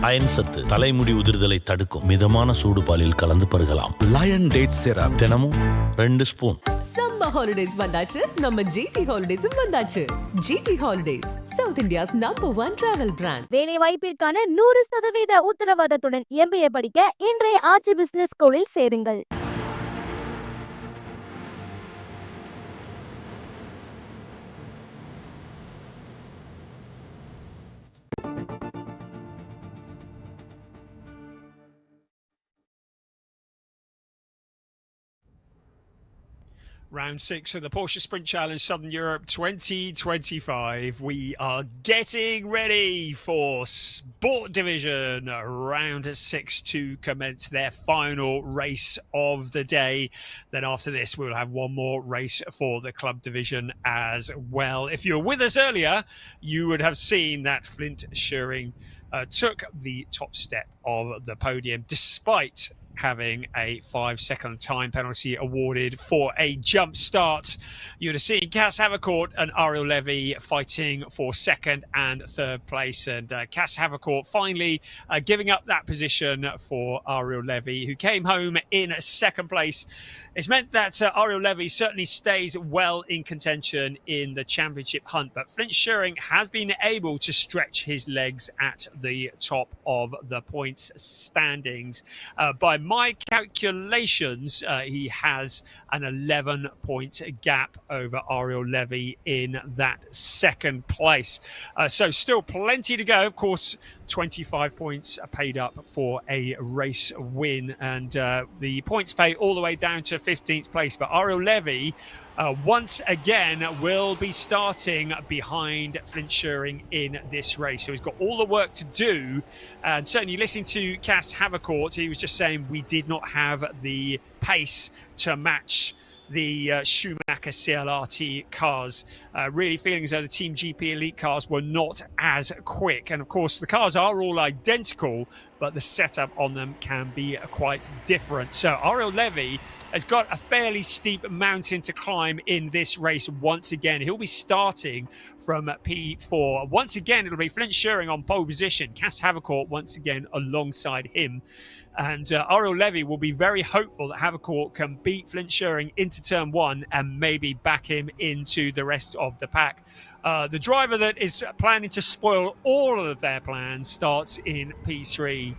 Iron சத்து தலைமுடி உதிர்தலை தடுக்கும். மிதமான சூடு பாலில் கலந்து பருகலாம். லயன் டேட் சிரப் தினமும் 2 ஸ்பூன். சம்மர் ஹாலிடேஸ் வந்தாச்சு, நம்ம ஜிடி ஹாலிடேஸும் வந்தாச்சு. GT holidays, south India's #1 travel brand. வேலை வாய்ப்பிற்கான 100% உத்தரவாதத்துடன் MBA படிக்க இன்றைய ஆர்ச்சி பிசினஸ் ஸ்கூலில் சேருங்கள். Round 6 of the Porsche Sprint Challenge Southern Europe 2025. We are getting ready for Sport Division Round 6 to commence their final race of the day. Then after this, we'll have one more race for the Club Division as well. If you were with us earlier, you would have seen that Flint Shearing took the top step of the podium despite having a 5-second time penalty awarded for a jump start. You'd have seen Cass Havercourt and Ariel Levy fighting for second and third place, and Cass Havercourt finally giving up that position for Ariel Levy, who came home in second place. It's meant that Ariel Levy certainly stays well in contention in the championship hunt, but Flint Shearing has been able to stretch his legs at the top of the points standings. By my calculations, he has an 11-point gap over Ariel Levy in that second place. So still plenty to go. Of course, 25 points are paid up for a race win, and the points pay all the way down to 15th place. But Ariel Levy once again will be starting behind Flint Shearing in this race. So he's got all the work to do. And certainly listening to Cass Havercourt, he was just saying we did not have the pace to match the Schumacher CLRT cars. Really feeling as though the Team GP Elite cars were not as quick. And of course, the cars are all identical, but the setup on them can be quite different. So Ariel Levy has got a fairly steep mountain to climb in this race once again. He'll be starting from P4. Once again, it'll be Flint Shearing on pole position. Cass Havercourt once again alongside him. And Ariel Levy will be very hopeful that Havercourt can beat Flint Shearing into turn 1 and maybe back him into the rest of the pack. The driver that is planning to spoil all of their plans starts in P3.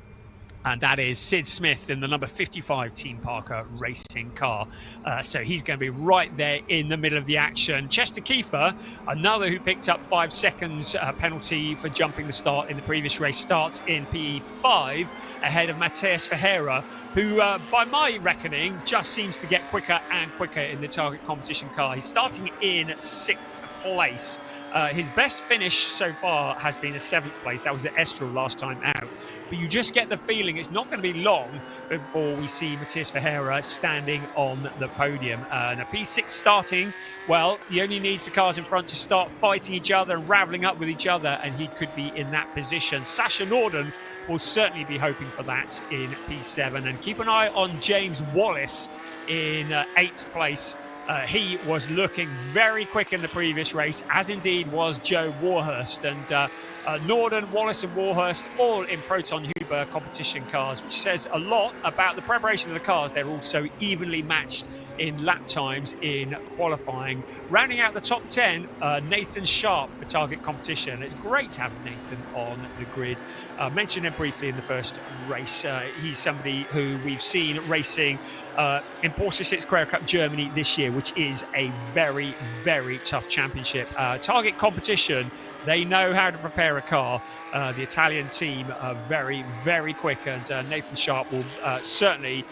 And that is Sid Smith in the number 55 Team Parker racing car. So he's going to be right there in the middle of the action. Chester Kiefer, another who picked up 5 seconds penalty for jumping the start in the previous race, starts in P5 ahead of Matheus Ferreira, who by my reckoning just seems to get quicker and quicker in the target competition car. He's starting in 6th place. His best finish so far has been a 7th place. That was at Estoril last time out. But you just get the feeling it's not going to be long before we see Matheus Ferreira standing on the podium. And a P6 starting, well, he only needs the cars in front to start fighting each other and ravelling up with each other, and he could be in that position. Sasha Norden will certainly be hoping for that in P7. And keep an eye on James Wallace in 8th place. He was looking very quick in the previous race, as indeed was Joe Warhurst. And Norden, Wallace and Warhurst all in Proton Huber competition cars, which says a lot about the preparation of the cars. They're also evenly matched in lap times in qualifying. Rounding out the top 10, Nathan Sharp for target competition. It's great to have Nathan on the grid. Mentioned him briefly in the first race. He's somebody who we've seen racing in Porsche 6 Carrera Cup Germany this year, which is a very, very tough championship. Target competition, they know how to prepare a car. The Italian team are very, very quick, and Nathan Sharp will certainly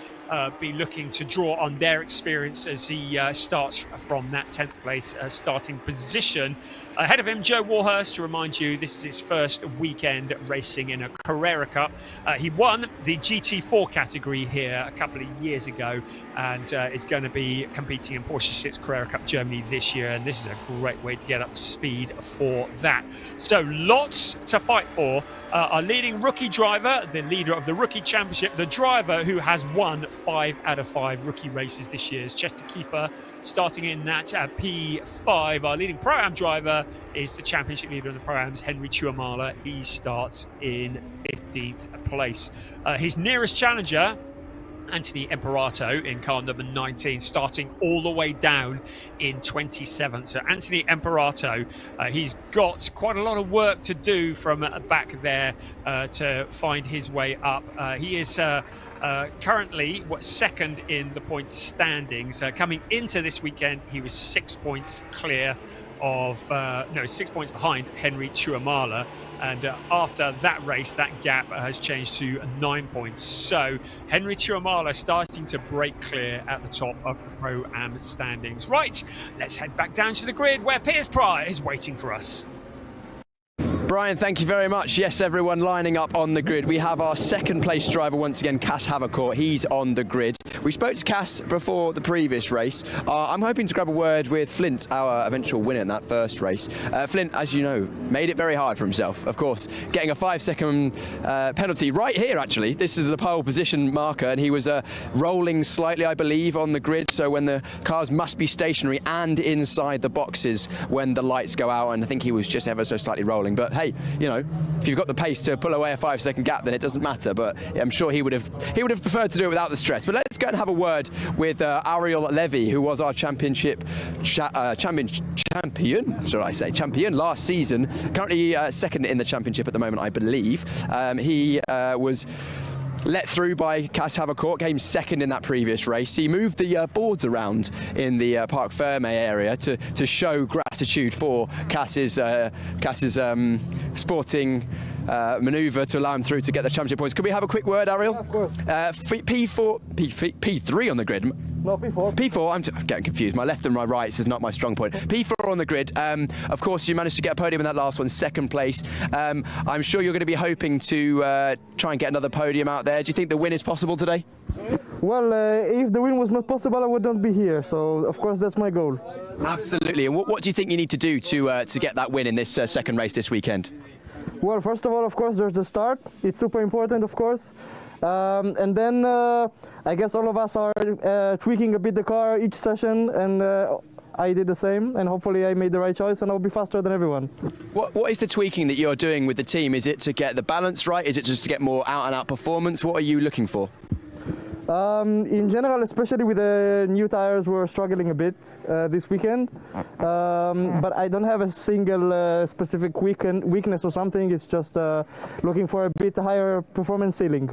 be looking to draw on their experience as he starts from that 10th place starting position. Ahead of him, Joe Warhurst, to remind you, this is his first weekend racing in a Carrera Cup. He won the GT4 category here a couple of years ago, and is going to be competing in Porsche 6 Carrera Cup Germany this year, and this is a great way to get up to speed for that. So lots to fight for. Our leading rookie driver, the leader of the Rookie Championship, the driver who has won 5 out of 5 rookie races this year. It's Chester Kiefer starting in that P5. Our leading Pro-Am driver is the championship leader in the Pro-Ams, Henry Chuamala. He starts in 15th place. His nearest challenger, Anthony Imperato, in car number 19, starting all the way down in 27th. So Anthony Imperato, he's got quite a lot of work to do from back there to find his way up. He is currently second in the points standings. Coming into this weekend, he was 6 points clear of 6 points behind Henry Chuamala, and after that race that gap has changed to 9 points. So Henry Chuamala starting to break clear at the top of the Pro-Am standings. Right, let's head back down to the grid where Piers Pryor is waiting for us. Brian, thank you very much. Yes, everyone lining up on the grid. We have our second place driver once again, Cass Havercourt. He's on the grid. We spoke to Cass before the previous race. I'm hoping to grab a word with Flint, our eventual winner in that first race. Flint, as you know, made it very hard for himself. Of course, getting a 5-second penalty right here, actually. This is the pole position marker, and he was rolling slightly, I believe, on the grid. So when the cars must be stationary and inside the boxes when the lights go out, and I think he was just ever so slightly rolling. But hey, you know, if you've got the pace to pull away a 5-second gap, then it doesn't matter. But I'm sure he would have preferred to do it without the stress. But let's go and have a word with Ariel Levy, who was our champion last season. Currently second in the championship at the moment, I believe. He was let through by Cass Havercourt, came second in that previous race. He moved the boards around in the Parc Ferme area to show gratitude for Cass's sporting manoeuvre to allow him through to get the championship points. Could we have a quick word, Ariel? Yeah, of course. P3 on the grid. No, P4. P4, I'm getting confused. My left and my right is not my strong point. P4 on the grid. Of course, you managed to get a podium in that last one, second place. I'm sure you're going to be hoping to try and get another podium out there. Do you think the win is possible today? Well, if the win was not possible, I would not be here. So, of course, that's my goal. Absolutely. And what do you think you need to do to get that win in this second race this weekend? Well, first of all, of course, there's the start. It's super important, of course. And then I guess all of us are tweaking a bit the car each session, and I did the same, and hopefully I made the right choice and I'll be faster than everyone. What is the tweaking that you're doing with the team? Is it to get the balance right? Is it just to get more out-and-out performance? What are you looking for? In general, especially with the new tires, we're struggling a bit this weekend. But I don't have a single specific weakness or something. It's just looking for a bit higher performance ceiling.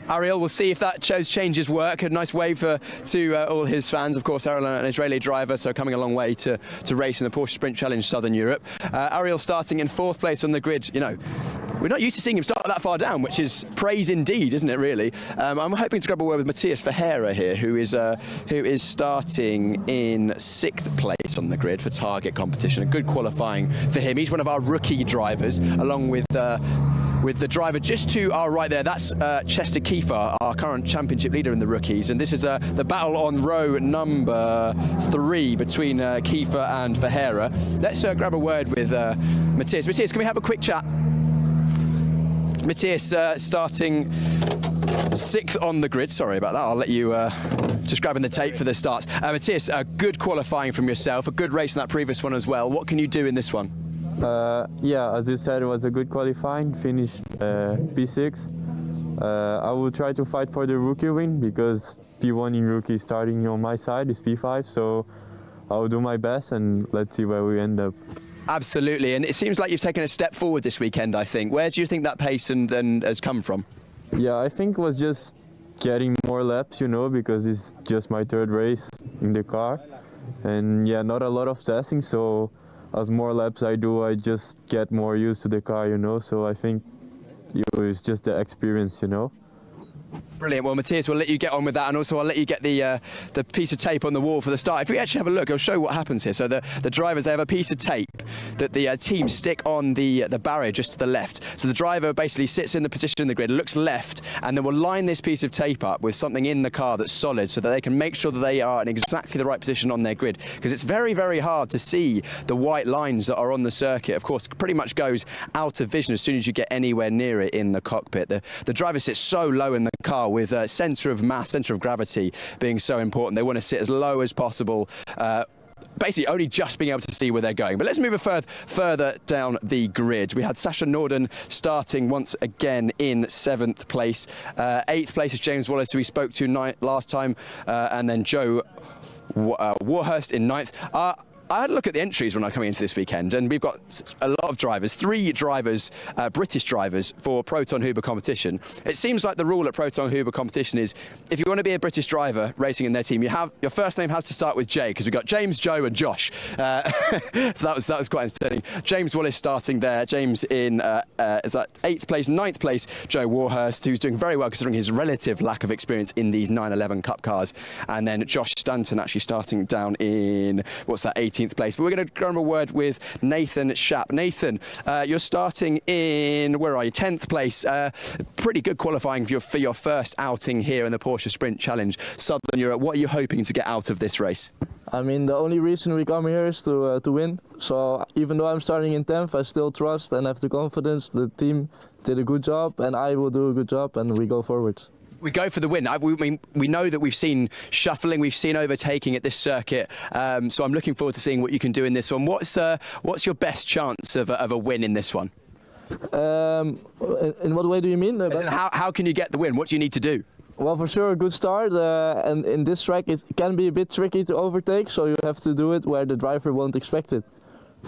Ariel, we'll see if that changes work. A nice wave to all his fans. Of course, Ariel, an Israeli driver, so coming a long way to race in the Porsche Sprint Challenge Southern Europe. Ariel starting in 4th place on the grid. You know, we're not used to seeing him start that far down, which is praise indeed, isn't it, really? I'm hoping to grab a word with Matthias Ferreira here, who is starting in 6th place on the grid for target competition. A good qualifying for him. He's one of our rookie drivers, along with the driver just to our right there. That's Chester Kiefer, our current championship leader in the rookies. And this is the battle on row number 3 between Kiefer and Ferreira. Let's grab a word with Matthias. Matthias, can we have a quick chat? Matthias starting 6th on the grid. Sorry about that. I'll let you just grabbing the tape for the starts. Matthias, good qualifying from yourself, a good race in that previous one as well. What can you do in this one? Yeah, as you said, it was a good qualifying, finished P6. I will try to fight for the rookie win because P1 in rookie starting on my side is P5, so I will do my best and let's see where we end up. Absolutely, and it seems like you've taken a step forward this weekend, I think. Where do you think that pace and then has come from? Yeah, I think it was just getting more laps, you know, because it's just my 3rd race in the car. And yeah, not a lot of testing, so as more laps I do, I just get more used to the car, you know, so I think it's just the experience, you know. Brilliant. Well, Matthias, we'll let you get on with that, and also I'll let you get the piece of tape on the wall for the start. If we actually have a look, I'll show what happens here. So the drivers, they have a piece of tape that the team stick on the barrier just to the left. So the driver basically sits in the position in the grid, looks left, and then will line this piece of tape up with something in the car that's solid so that they can make sure that they are in exactly the right position on their grid. Because it's very, very hard to see the white lines that are on the circuit. Of course, pretty much goes out of vision as soon as you get anywhere near it in the cockpit. The driver sits so low in the car with centre of mass, centre of gravity being so important. They want to sit as low as possible. Basically only just being able to see where they're going. But let's move further down the grid. We had Sasha Norden starting once again in 7th place. 8th place is James Wallace, who we spoke to last time, and then Joe Warhurst in 9th. I had a look at the entries when I came into this weekend, and we've got a lot of drivers, 3 drivers, British drivers for Proton Huber competition. It seems like the rule at Proton Huber competition is if you want to be a British driver racing in their team, your first name has to start with J, because we've got James, Joe and Josh. So that was quite entertaining. James Wallace starting there. James in is that 8th place, 9th place, Joe Warhurst, who's doing very well considering his relative lack of experience in these 911 Cup cars. And then Josh Stanton actually starting down in, what's that, 18th place. But we're going to grab a word with Nathan Schapp. Nathan, you're starting in, where are you, 10th place. Pretty good qualifying for your first outing here in the Porsche Sprint Challenge Southern Europe. What are you hoping to get out of this race? I mean, the only reason we come here is to win. So even though I'm starting in 10th, I still trust and have the confidence the team did a good job and I will do a good job, and we go forward. We go for the win. We know that we've seen shuffling, we've seen overtaking at this circuit, so I'm looking forward to seeing what you can do in this one. What's your best chance of a win in this one? In what way do you mean? As in how can you get the win? What do you need to do? Well, for sure, a good start, and in this track it can be a bit tricky to overtake, so you have to do it where the driver won't expect it.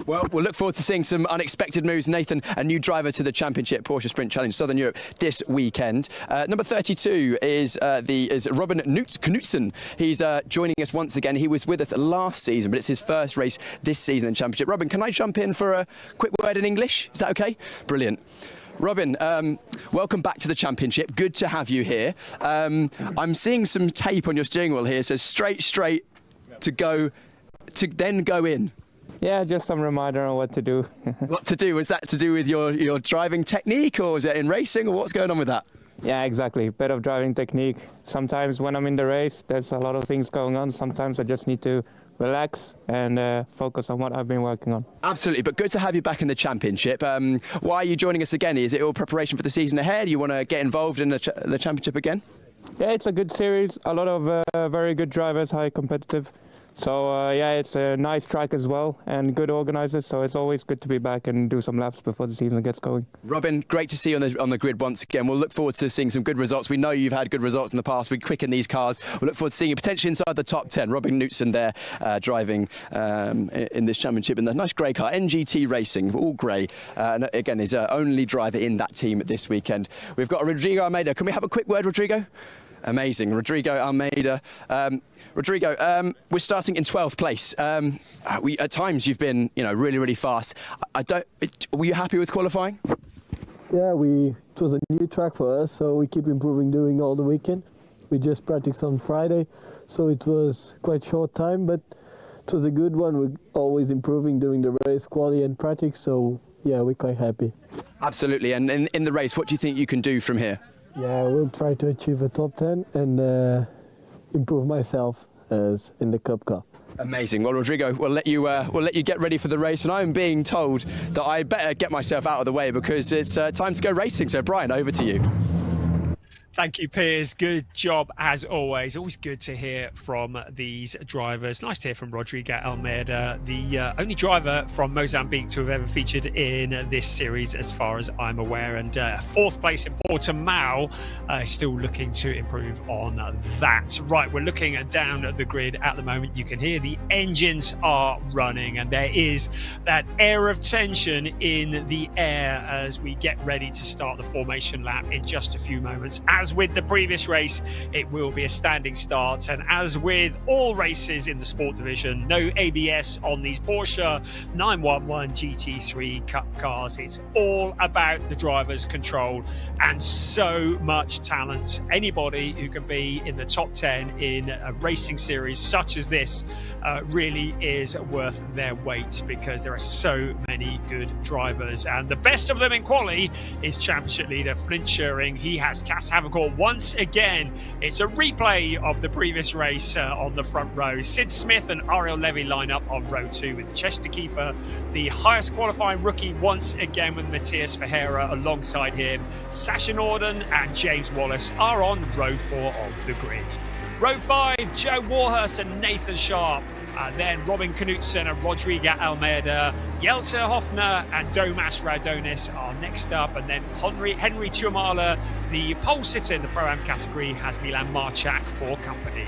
Well, we'll look forward to seeing some unexpected moves. Nathan, a new driver to the Championship Porsche Sprint Challenge Southern Europe this weekend. Number 32 is Robin Knutsen. He's joining us once again. He was with us last season, but it's his first race this season in Championship. Robin, can I jump in for a quick word in English? Is that okay? Brilliant. Robin, welcome back to the Championship. Good to have you here. I'm seeing some tape on your steering wheel here. It says straight to then go in. Yeah, just some reminder on what to do. What to do? Was that to do with your driving technique, or is it in racing, or what's going on with that? Yeah, exactly. Bit of driving technique. Sometimes when I'm in the race, there's a lot of things going on. Sometimes I just need to relax and focus on what I've been working on. Absolutely, but good to have you back in the Championship. Why are you joining us again? Is it all preparation for the season ahead? Do you want to get involved in the Championship again? Yeah, it's a good series. A lot of very good drivers, high competitive. So yeah, it's a nice track as well and good organisers, so it's always good to be back and do some laps before the season gets going. Robin, great to see you on the grid once again. We'll look forward to seeing some good results. We know you've had good results in the past. We quicken these cars. We'll look forward to seeing you potentially inside the top 10. Robin Knutsen there driving in this championship in the nice grey car, NGT Racing, all grey. And again, is only driver in that team this weekend. We've got Rodrigo Almeida. Can we have a quick word, Rodrigo? Amazing. Rodrigo Almeida. Rodrigo, we're starting in 12th place. At times you've been, really, really fast. Were you happy with qualifying? Yeah, it was a new track for us, so we keep improving during all the weekend. We just practiced on Friday, so it was quite short time, but it was a good one. We're always improving during the race, quali and practice, so yeah, we're quite happy. Absolutely. And in the race, what do you think you can do from here? Yeah, we'll try to achieve a top 10 and improve myself as in the Cup car. Amazing. Well, Rodrigo, we'll let you get ready for the race, and I'm being told that I better get myself out of the way because it's time to go racing. So, Brian, over to you. Thank you, Piers. Good job as always. Always good to hear from these drivers. Nice to hear from Rodrigo Almeida, the only driver from Mozambique to have ever featured in this series, as far as I'm aware. And 4th place in Portimao, still looking to improve on that. Right, we're looking down at the grid at the moment. You can hear the engines are running, and there is that air of tension in the air as we get ready to start the formation lap in just a few moments. As with the previous race, it will be a standing start, and as with all races in the sport division, no ABS on these Porsche 911 GT3 Cup cars. It's all about the driver's control and so much talent. Anybody who can be in the top 10 in a racing series such as this really is worth their weight, because there are so many good drivers, and the best of them in quali is championship leader Flint Schuring. He has Cass Havercourt once again. It's a replay of the previous race on the front row. Sid Smith and Ariel Levy line up on row 2 with Chester Kiefer, the highest qualifying rookie, once again with Matthias Ferreira alongside him. Sasha Norden and James Wallace are on row 4 of the grid. Row 5, Joe Warhurst and Nathan Sharp. Then Robin Knutson and Rodrigo Almeida, Jelter Hoffner and Domas Radonis are next up. And then Henry Tuamala, the pole sitter in the Pro-Am category, has Milan Marchak for company.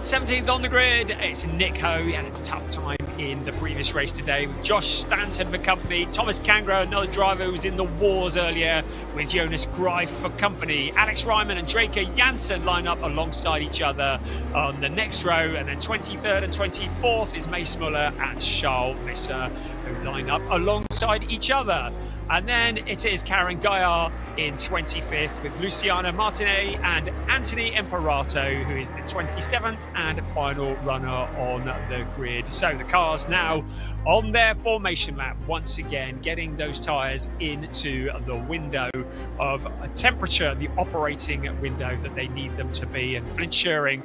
17th on the grid, it's Nick Ho. He had a tough time in the previous race today with Josh Stanton for company. Thomas Kangro, another driver who was in the wars earlier, with Jonas Greif for company. Alex Ryman and Draker Janssen line up alongside each other on the next row. And then 23rd and 24th is Mace Muller and Charles Visser, who line up alongside each other. And then it is Karen Gaillard in 25th with Luciano Martinet and Anthony Imperato, who is the 27th and final runner on the grid. So the cars now on their formation lap, once again getting those tyres into the window of temperature, the operating window that they need them to be. And Flint Schuring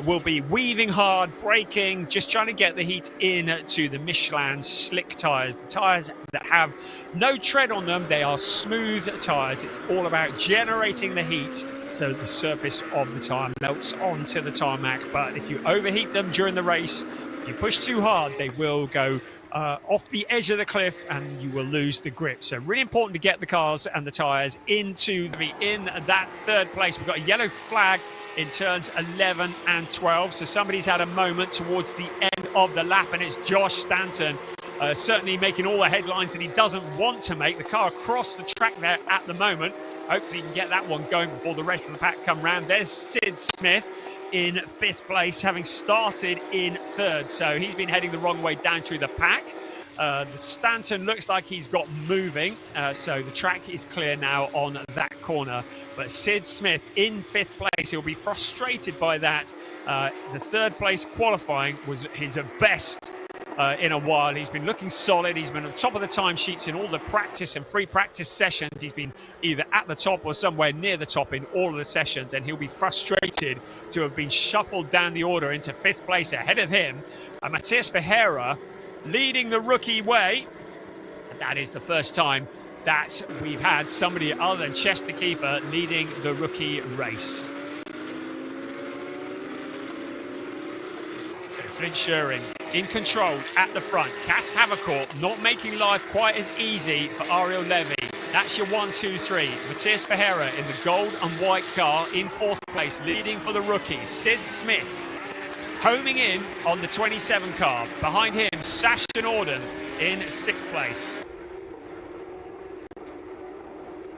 will be weaving hard, braking, just trying to get the heat in to the Michelin slick tyres, the tyres that have no tread on them. They are smooth tyres. It's all about generating the heat so the surface of the tyre melts onto the tarmac. But if you overheat them during the race, if you push too hard, they will go off the edge of the cliff and you will lose the grip. So really important to get the cars and the tyres in that third place. We've got a yellow flag in turns 11 and 12. So somebody's had a moment towards the end of the lap, and it's Josh Stanton. Certainly making all the headlines that he doesn't want to make. The car across the track there at the moment. Hopefully he can get that one going before the rest of the pack come round. There's Sid Smith in 5th place, having started in 3rd. So he's been heading the wrong way down through the pack. The Stanton looks like he's got moving. So the track is clear now on that corner. But Sid Smith in 5th place, he'll be frustrated by that. The 3rd place qualifying was his best in a while. He's been looking solid. He's been at the top of the timesheets in all the practice and free practice sessions. He's been either at the top or somewhere near the top in all of the sessions, and he'll be frustrated to have been shuffled down the order into 5th place. Ahead of him, Matthias Ferreira leading the rookie way. That is the first time that we've had somebody other than Chester Kiefer leading the rookie race. So Flint Schuring in control at the front. Cass Havercourt not making life quite as easy for Ariel Levy. That's your 1, 2, 3. Matthias Ferreira in the gold and white car in 4th place, leading for the rookies. Sid Smith homing in on the 27 car. Behind him, Sasha Norden in 6th place.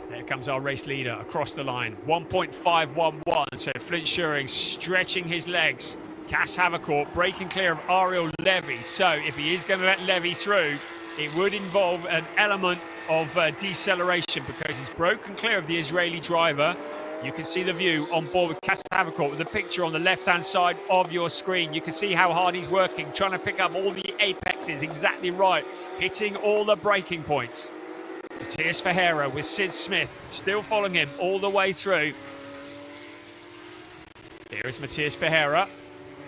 There comes our race leader across the line. 1.511. So Flint Schuring stretching his legs. Cass Havercourt breaking clear of Ariel Levy. So if he is going to let Levy through, it would involve an element of deceleration, because he's broken clear of the Israeli driver. You can see the view on board with Cass Havercourt with the picture on the left-hand side of your screen. You can see how hard he's working, trying to pick up all the apexes exactly right, hitting all the braking points. Matthias Ferreira with Sid Smith still following him all the way through. Here is Matthias Ferreira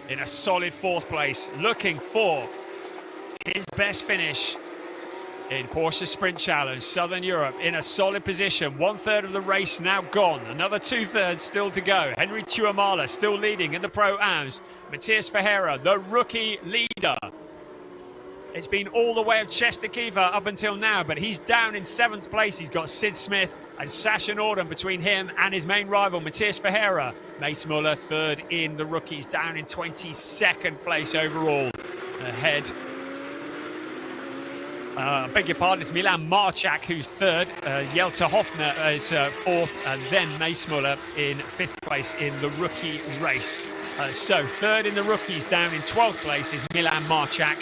in a solid 4th place, looking for his best finish in Porsche Sprint Challenge Southern Europe, in a solid position. 1/3 of the race now gone, another 2/3 still to go. Henry Tuamala still leading in the Pro-Ams. Matthias Ferreira, the rookie leader. It's been all the way of Chester Kiefer up until now, but he's down in 7th place. He's got Sid Smith and Sasha Norden between him and his main rival, Matthias Ferreira. Mace Muller 3rd in the rookies, down in 22nd place overall. Ahead, beg your pardon, it's Milan Marchak who's 3rd. Jelter Hoffner is 4th, and then Mace Muller in 5th place in the rookie race. So 3rd in the rookies, down in 12th place is Milan Marchak.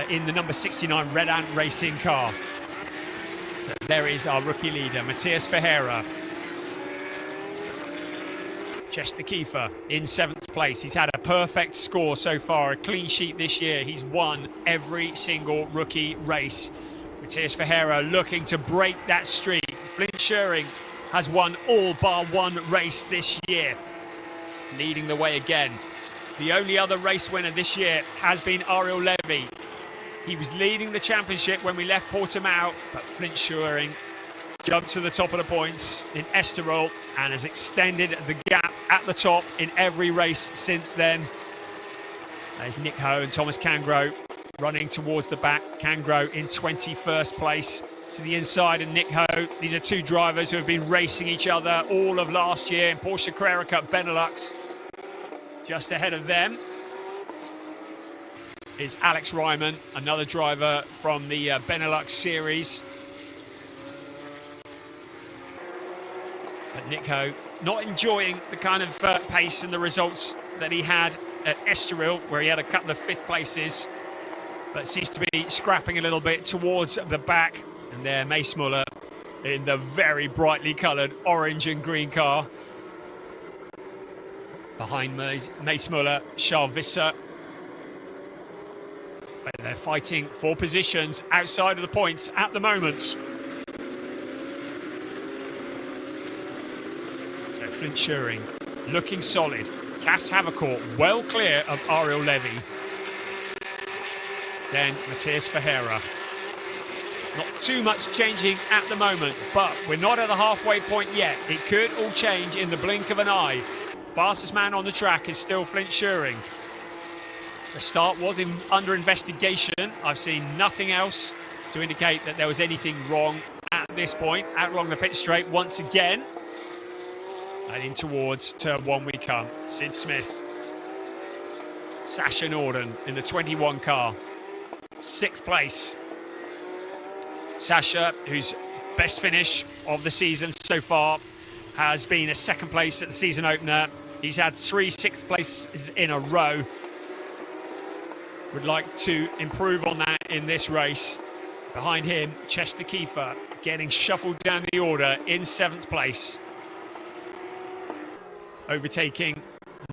in the number 69 Red Ant Racing car. So there is our rookie leader, Matthias Ferreira. Chester Kiefer in 7th place. He's had a perfect score so far, a clean sheet this year. He's won every single rookie race. Matthias Ferreira looking to break that streak. Flynn Schuring has won all bar one race this year, leading the way again. The only other race winner this year has been Ariel Levy. He was leading the championship when we left Portimao, but Flint Schuring jumped to the top of the points in Estoril and has extended the gap at the top in every race since then. There's Nick Ho and Thomas Cangro running towards the back. Cangro in 21st place to the inside, and Nick Ho. These are two drivers who have been racing each other all of last year in Porsche Carrera Cup Benelux. Just ahead of them is Alex Ryman, another driver from the Benelux series. But Nick Ho not enjoying the kind of pace and the results that he had at Estoril, where he had a couple of 5th places, but seems to be scrapping a little bit towards the back. And there, Mace Muller in the very brightly coloured orange and green car. Behind Mace Muller, Charles Visser. But they're fighting for positions outside of the points at the moment. So Flint Schuring looking solid. Cass Havercourt well clear of Ariel Levy. Then Matthias Ferreira. Not too much changing at the moment, but we're not at the halfway point yet. It could all change in the blink of an eye. Fastest man on the track is still Flint Schuring. The start was under investigation. I've seen nothing else to indicate that there was anything wrong at this point. Out along the pit straight once again. And in towards turn 1 we come. Sid Smith. Sasha Norden in the 21 car. 6th place. Sasha, whose best finish of the season so far has been a 2nd place at the season opener. He's had 3 6th places in a row. Would like to improve on that in this race. Behind him, Chester Kiefer getting shuffled down the order in 7th place. Overtaking,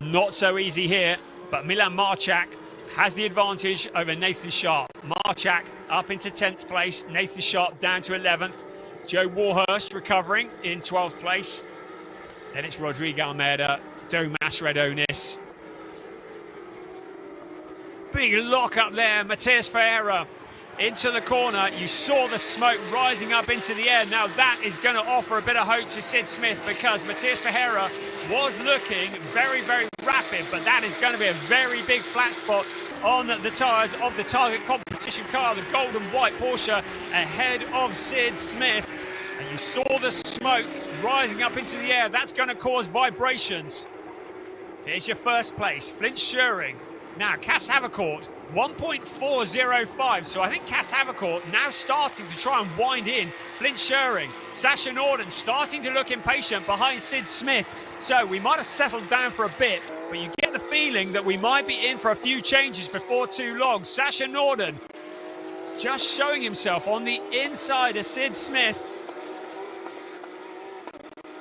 not so easy here, but Milan Marchak has the advantage over Nathan Sharp. Marchak up into 10th place, Nathan Sharp down to 11th. Joe Warhurst recovering in 12th place. Then it's Rodrigo Almeida, Domas Redonis. Big lock up there, Matthias Ferreira into the corner. You saw the smoke rising up into the air. Now that is going to offer a bit of hope to Sid Smith, because Matthias Ferreira was looking very, very rapid, but that is going to be a very big flat spot on the tyres of the target competition car, the gold and white Porsche, ahead of Sid Smith. And you saw the smoke rising up into the air. That's going to cause vibrations. Here's your 1st place, Flint Schuring. Now, Cass Havercourt, 1.405. So I think Cass Havercourt now starting to try and wind in Flint Schuring. Sasha Norden starting to look impatient behind Sid Smith. So we might have settled down for a bit, but you get the feeling that we might be in for a few changes before too long. Sasha Norden just showing himself on the inside of Sid Smith.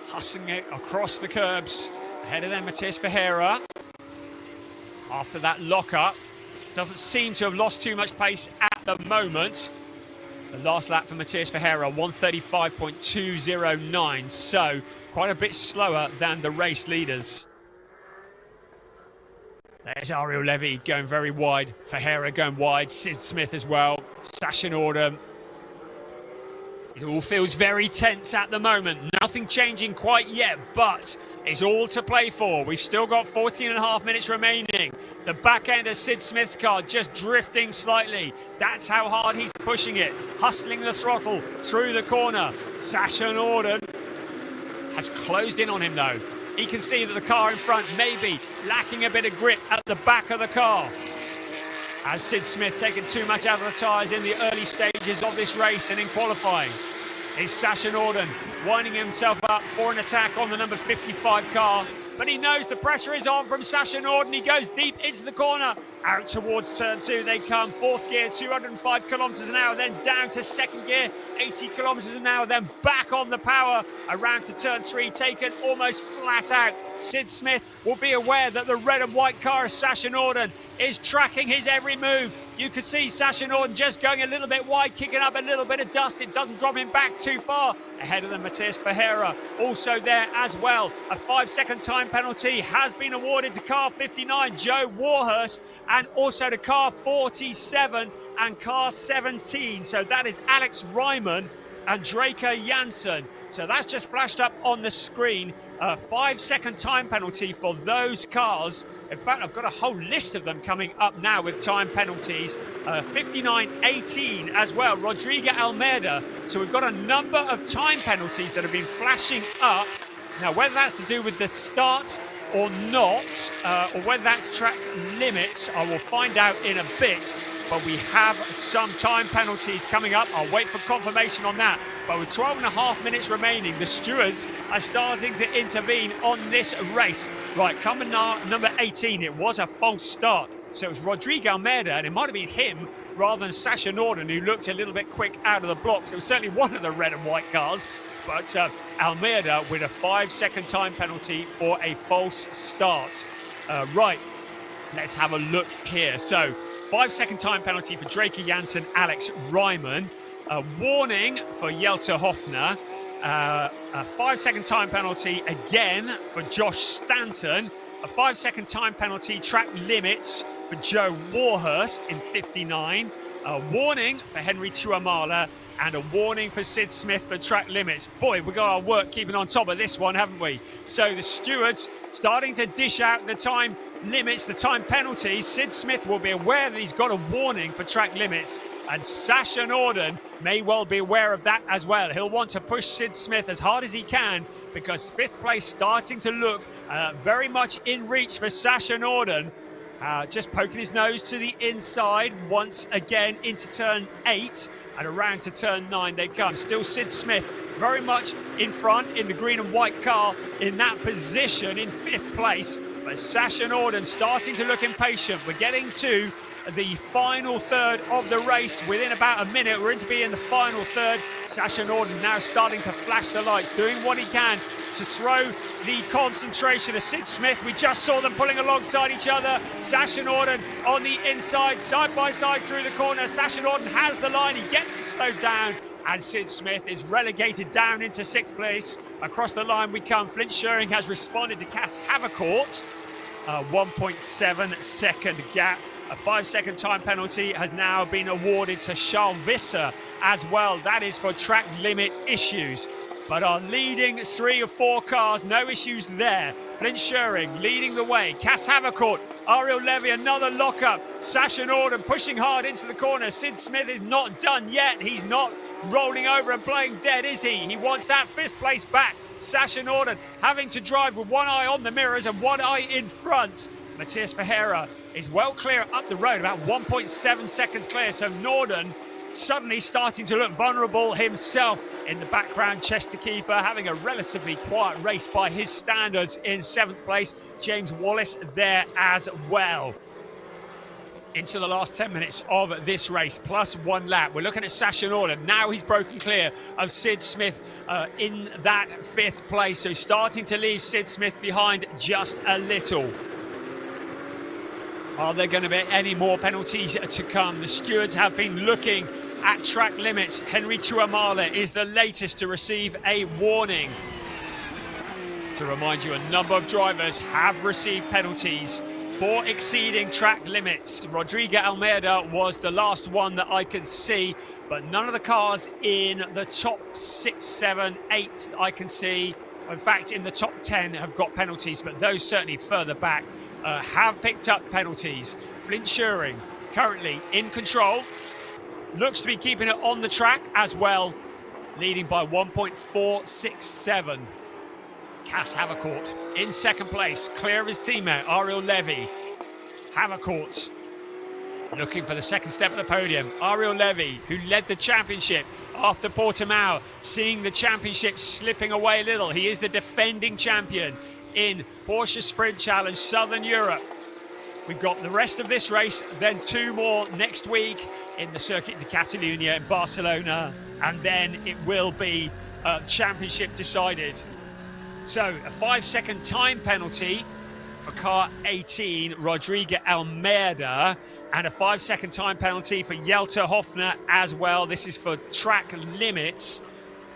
Hustling it across the curbs. Ahead of them, Matthias Ferreira. After that lock-up, doesn't seem to have lost too much pace at the moment. The last lap for Matthias Ferreira, 1:35.209, so quite a bit slower than the race leaders. There's Ariel Levy going very wide, Ferreira going wide, Sid Smith as well, Sasha Norden. It all feels very tense at the moment. Nothing changing quite yet, but it's all to play for. We've still got 14.5 minutes remaining. The back end of Sid Smith's car just drifting slightly. That's how hard he's pushing it. Hustling the throttle through the corner. Sasha Norden has closed in on him though. He can see that the car in front may be lacking a bit of grip at the back of the car. Has Sid Smith taken too much out of the tyres in the early stages of this race and in qualifying? Is Sasha Norden winding himself up for an attack on the number 55 car? but he knows the pressure is on from Sasha Norden. He goes deep into the corner, out towards turn 2 they come. Fourth gear, 205 kilometers an hour, then down to second gear, 80 kilometers an hour, then back on the power around to turn 3, taken almost flat out. Sid Smith will be aware that the red and white car of Sasha Norden is tracking his every move. You can see Sasha Norden just going a little bit wide, kicking up a little bit of dust. It doesn't drop him back too far. Ahead of them, Matthias Ferreira also there as well. A 5-second time penalty has been awarded to car 59, Joe Warhurst, and also to car 47 and car 17. So that is Alex Ryman and Draker Janssen. So that's just flashed up on the screen. A 5-second time penalty for those cars. In fact, I've got a whole list of them coming up now with time penalties. 59-18 as well, Rodrigo Almeida. So we've got a number of time penalties that have been flashing up. Now, whether that's to do with the start or not, or whether that's track limits, I will find out in a bit. But we have some time penalties coming up. I'll wait for confirmation on that. But with 12.5 minutes remaining, the stewards are starting to intervene on this race. Right, coming now, number 18, it was a false start. So it was Rodrigo Almeida, and it might have been him rather than Sasha Norden, who looked a little bit quick out of the blocks. It was certainly one of the red and white cars. But Almeida with a 5-second time penalty for a false start. Right, let's have a look here. So 5-second time penalty for Draker Janssen, Alex Ryman. A warning for Jelte Hofner. A 5-second time penalty again for Josh Stanton. A 5-second time penalty, track limits for Joe Warhurst in 59. A warning for Henry Tuamala. And a warning for Sid Smith for track limits. Boy, we've got our work keeping on top of this one, haven't we? So the stewards starting to dish out the time limits, the time penalties. Sid Smith will be aware that he's got a warning for track limits. And Sasha Norden may well be aware of that as well. He'll want to push Sid Smith as hard as he can, because 5th place starting to look very much in reach for Sasha Norden. Just poking his nose to the inside once again into turn 8 and around to turn 9 they come. Still Sid Smith very much in front in the green and white car in that position in 5th place. But Sasha Norden starting to look impatient. We're getting to the final third of the race. Within about a minute, we're going to be in the final third. Sasha Norden now starting to flash the lights, doing what he can to throw the concentration of Sid Smith. We just saw them pulling alongside each other. Sasha Norden on the inside, side by side through the corner. Sasha Norden has the line, he gets it slowed down, and Sid Smith is relegated down into 6th place. Across the line we come. Flint Scheuring has responded to Cass Havercourt. 1.7 second gap. A 5-second time penalty has now been awarded to Charles Visser as well. That is for track limit issues. But our leading 3 of 4 cars, no issues there. Flint Scheuring leading the way. Cass Havercourt, Ariel Levy, another lockup. Sasha Norden pushing hard into the corner. Sid Smith is not done yet. He's not rolling over and playing dead, is he? He wants that 5th place back. Sasha Norden having to drive with one eye on the mirrors and one eye in front. Matthias Ferreira is well clear up the road, about 1.7 seconds clear. So Norden suddenly starting to look vulnerable himself. In the background, Chesterkeeper having a relatively quiet race by his standards in 7th place. James Wallace there as well. Into the last 10 minutes of this race, plus 1 lap. We're looking at Sasha Norden. Now he's broken clear of Sid Smith in that 5th place. So starting to leave Sid Smith behind just a little. Are there going to be any more penalties to come? The stewards have been looking at track limits. Henry Tuamala is the latest to receive a warning. To remind you, a number of drivers have received penalties for exceeding track limits. Rodrigo Almeida was the last one that I could see, but none of the cars in the top 6, 7, 8 I can see, in fact in the top 10 have got penalties, but those certainly further back have picked up penalties. Flint Scheuring currently in control, looks to be keeping it on the track as well, leading by 1.467. Cass Havercourt in 2nd place, clear of his teammate Ariel Levy. Havercourt looking for the 2nd step of the podium. Ariel Levy, who led the championship after Portimao, seeing the championship slipping away a little. He is the defending champion. in Porsche Sprint Challenge Southern Europe. We've got the rest of this race, then 2 more next week in the Circuit de Catalunya in Barcelona, and then it will be championship decided. So a 5-second time penalty for car 18, Rodrigo Almeida, and a 5-second time penalty for Jelte Hofner as well. This is for track limits.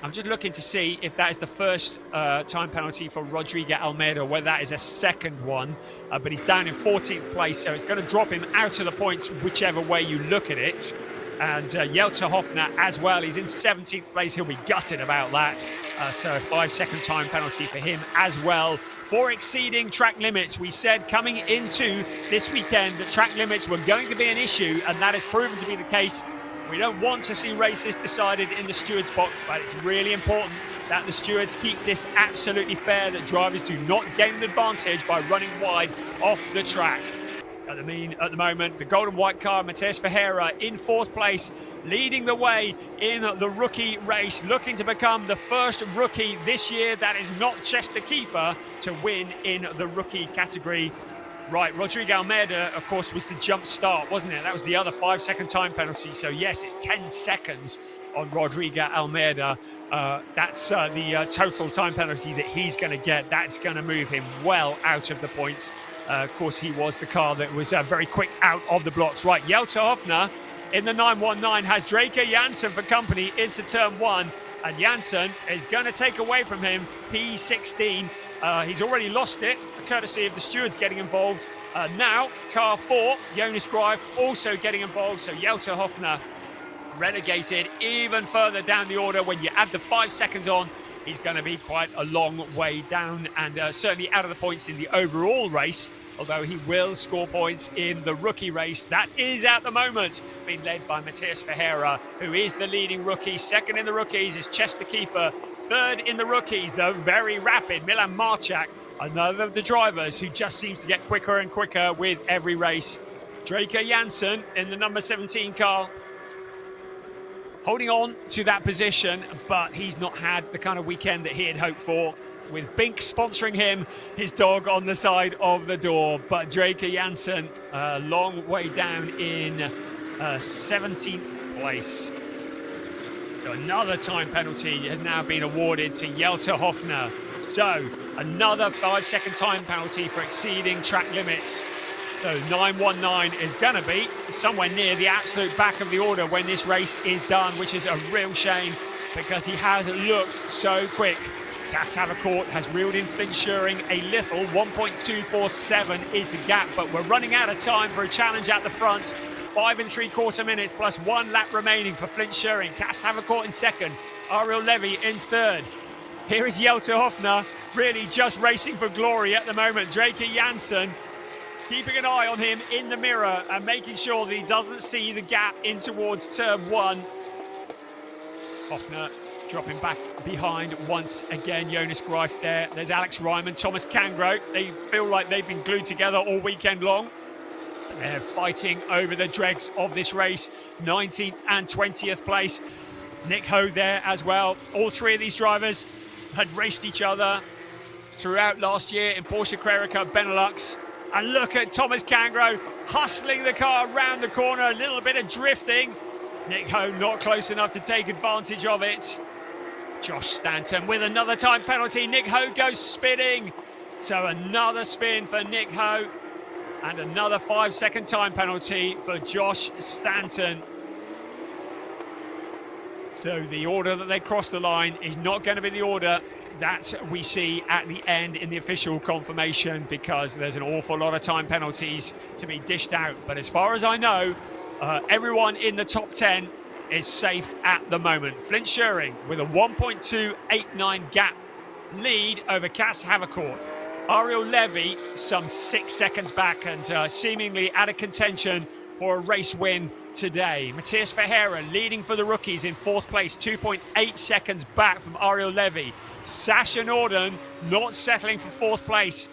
I'm just looking to see if that is the first time penalty for Rodrigo Almeida, or whether that is a second one. But he's down in 14th place, so it's going to drop him out of the points whichever way you look at it. And Jelte Hofner as well, he's in 17th place. He'll be gutted about that. So a 5-second time penalty for him as well for exceeding track limits. We said coming into this weekend that track limits were going to be an issue, and that has proven to be the case. We don't want to see races decided in the stewards' box, but it's really important that the stewards keep this absolutely fair, that drivers do not gain an advantage by running wide off the track. At the moment, the golden white car, Matheus Ferreira in 4th place, leading the way in the rookie race, looking to become the first rookie this year that is not Chester Kiefer to win in the rookie category. Right, Rodrigo Almeida, of course, was the jump start, wasn't it? That was the other 5-second time penalty. So yes, it's 10 seconds on Rodrigo Almeida. That's the total time penalty that he's going to get. That's going to move him well out of the points. Of course, he was the car that was very quick out of the blocks. Right, Jelte Hofner in the 919 has Draker Janssen for company into turn 1. And Janssen is going to take away from him P16. He's already lost it, courtesy of the stewards getting involved. Now, car 4, Jonas Greif, also getting involved. So Jelte Hofner relegated even further down the order. When you add the 5 seconds on, he's going to be quite a long way down, and certainly out of the points in the overall race, although he will score points in the rookie race. That is at the moment being led by Matheus Ferreira, who is the leading rookie. Second in the rookies is Chester Kiefer. Third in the rookies, the very rapid Milan Marchak, another of the drivers who just seems to get quicker and quicker with every race. Draker Janssen in the number 17 car, holding on to that position, but he's not had the kind of weekend that he had hoped for, with Bink sponsoring him, his dog on the side of the door. But Draker Janssen, a long way down in 17th place. So another time penalty has now been awarded to Jelte Hofner. So another 5-second time penalty for exceeding track limits. So 919 is going to be somewhere near the absolute back of the order when this race is done, which is a real shame because he has looked so quick. Cas Havercourt has reeled in Flint Schuring a little. 1.247 is the gap, but we're running out of time for a challenge at the front. 5 3/4 minutes plus 1 lap remaining for Flint Schuring. Cas Havercourt in second, Ariel Levy in third. Here is Jelte Hofner, really just racing for glory at the moment. Draker Janssen keeping an eye on him in the mirror and making sure that he doesn't see the gap in towards turn 1. Hofner dropping back behind once again. Jonas Greif there. There's Alex Ryman, Thomas Cangro. They feel like they've been glued together all weekend long. And they're fighting over the dregs of this race. 19th and 20th place. Nick Ho there as well. All 3 of these drivers had raced each other throughout last year in Porsche Carrera Cup Benelux. And look at Thomas Cangro hustling the car around the corner, a little bit of drifting. Nick Ho not close enough to take advantage of it. Josh Stanton with another time penalty. Nick Ho goes spinning. So another spin for Nick Ho and another 5-second time penalty for Josh Stanton. So the order that they cross the line is not going to be the order that we see at the end in the official confirmation, because there's an awful lot of time penalties to be dished out. But as far as I know, everyone in the top 10 is safe at the moment. Flint Schuring with a 1.289 gap lead over Cas Havercourt. Ariel Levy some 6 seconds back and seemingly out of contention for a race win today. Matheus Ferreira leading for the rookies in 4th place, 2.8 seconds back from Ariel Levy. Sasha Norden not settling for 4th place.